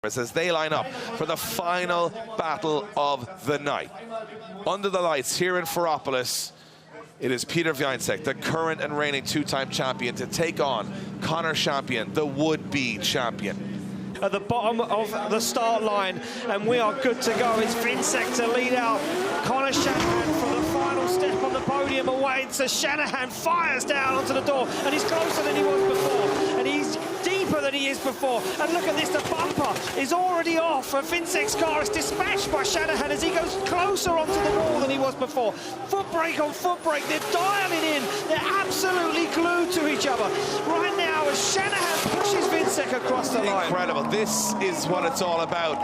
as they line up for the final battle of the night. Under the lights here in Ferropolis, it is Piotr Wiecek, the current and reigning two-time champion, to take on Conor Shanahan, the would-be champion. At the bottom of the start line, and we are good to go. It's Wiecek to lead out Conor Shanahan for the final step on the podium away. So Shanahan fires down onto the door, and he's closer than he was before, and he's deeper than he is before. And look at this, the bumper is already off, and Wiecek's car is dispatched by Shanahan as he goes closer onto the wall than he was before. Foot brake on foot brake, they're dialing in, they're absolutely glued to each other. Right now, as Shanahan pushes Wiecek across the line. Incredible, this is what it's all about.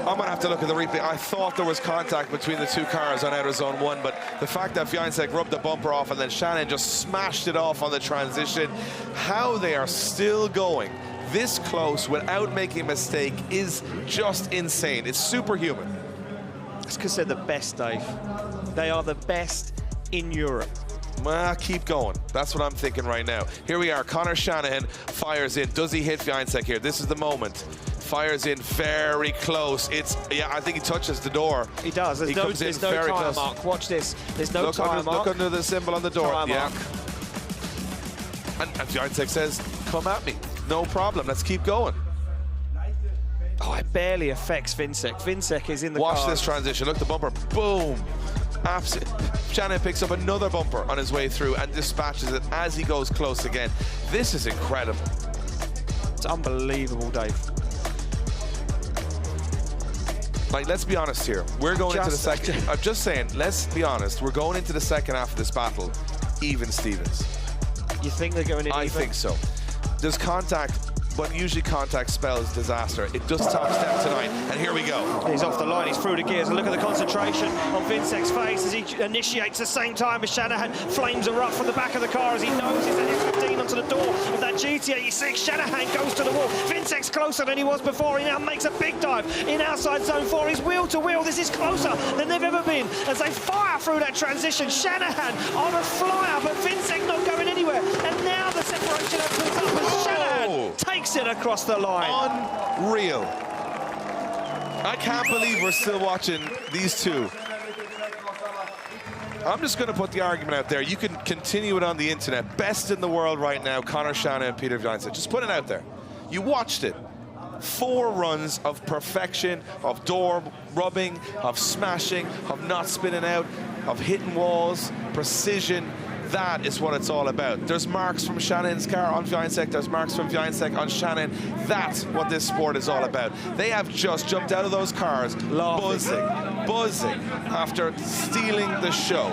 I'm gonna have to look at the replay. I thought there was contact between the two cars on outer zone 1, but the fact that Wiecek rubbed the bumper off and then Shanahan just smashed it off on the transition, how they are still going this close without making a mistake is just insane. It's superhuman. It's because they're the best, Dave. They are the best in Europe. Well, keep going. That's what I'm thinking right now. Here we are. Conor Shanahan fires in. Does he hit Wiecek here? This is the moment. Fires in very close. Yeah, I think he touches the door. He does. There's no tire mark. Watch this. There's no tire mark. Look under the symbol on the door. Tire mark. And Wiecek says, come at me. No problem. Let's keep going. Oh, it barely affects Wiecek. Wiecek is in the car. Watch this transition. Look, the bumper. Boom. Absolutely. Shanahan picks up another bumper on his way through and dispatches it as he goes close again. This is incredible. It's unbelievable, Dave. Like, let's be honest here. We're going into the second. I'm just saying, let's be honest. We're going into the second half of this battle, even Stevens. You think they're going in I even? think so. There's contact, but usually contact spells disaster. It does top step tonight, and here we go. He's off the line, he's through the gears, and look at the concentration on Wiecek's face as he initiates the same time as Shanahan. Flames erupt from the back of the car as he knows he's at 15 onto the door of that GT86. Shanahan goes to the wall. Wiecek's closer than he was before. He now makes a big dive in outside zone 4. He's wheel to wheel. This is closer than they've ever been as they fire through that transition. Shanahan on a flyer, but Wiecek not going anywhere. And now the separation opens up as Shanahan takes it across the line. Unreal. I can't believe we're still watching these two. I'm just going to put the argument out there. You can continue it on the internet. Best in the world right now, Conor Shanahan and Piotr Wiecek. Just put it out there. You watched it. 4 runs of perfection, of door rubbing, of smashing, of not spinning out, of hitting walls, precision. That is what it's all about. There's marks from Shanahan's car on Wiecek. There's marks from Wiecek on Shanahan. That's what this sport is all about. They have just jumped out of those cars, buzzing after stealing the show.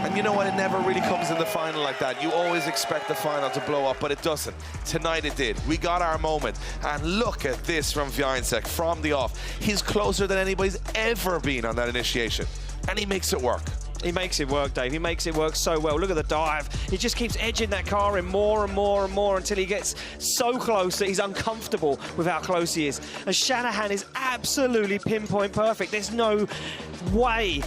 And you know what? It never really comes in the final like that. You always expect the final to blow up, but it doesn't. Tonight it did. We got our moment. And look at this from Wiecek from the off. He's closer than anybody's ever been on that initiation. And he makes it work. He makes it work, Dave. He makes it work so well. Look at the dive. He just keeps edging that car in more and more and more until he gets so close that he's uncomfortable with how close he is. And Shanahan is absolutely pinpoint perfect. There's no way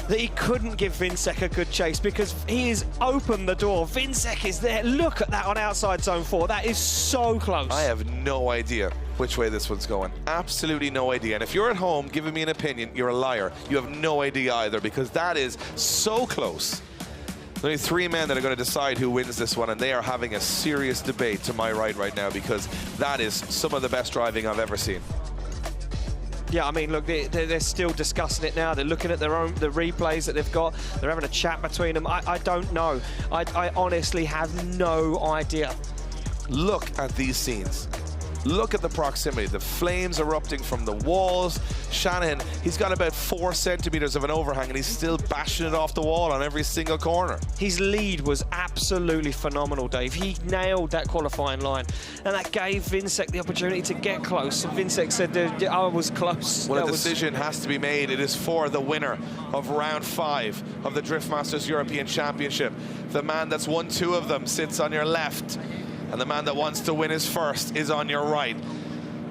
that he couldn't give Wiecek a good chase because he has opened the door. Wiecek is there. Look at that on outside zone 4. That is so close. I have no idea which way this one's going. Absolutely no idea. And if you're at home giving me an opinion, you're a liar. You have no idea either because that is so close. There's only 3 men that are going to decide who wins this one, and they are having a serious debate to my right now because that is some of the best driving I've ever seen. Yeah, I mean, look, they're still discussing it now. They're looking at the replays that they've got. They're having a chat between them. I don't know. I honestly have no idea. Look at these scenes. Look at the proximity. The flames erupting from the walls. Shanahan, he's got about 4 centimeters of an overhang and he's still bashing it off the wall on every single corner. His lead was absolutely phenomenal, Dave. He nailed that qualifying line. And that gave Wiecek the opportunity to get close. And Wiecek said, I was close. Well, a decision has to be made. It is for the winner of round 5 of the Driftmasters European Championship. The man that's won 2 of them sits on your left. And the man that wants to win his first is on your right.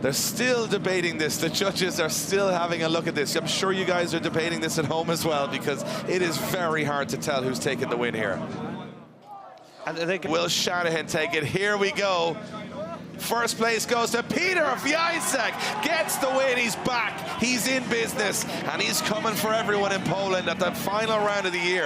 They're still debating this. The judges are still having a look at this. I'm sure you guys are debating this at home as well because it is very hard to tell who's taking the win here. And will Shanahan take it? Here we go. First place goes to Piotr Wiecek. Gets the win. He's back. He's in business. And he's coming for everyone in Poland at the final round of the year.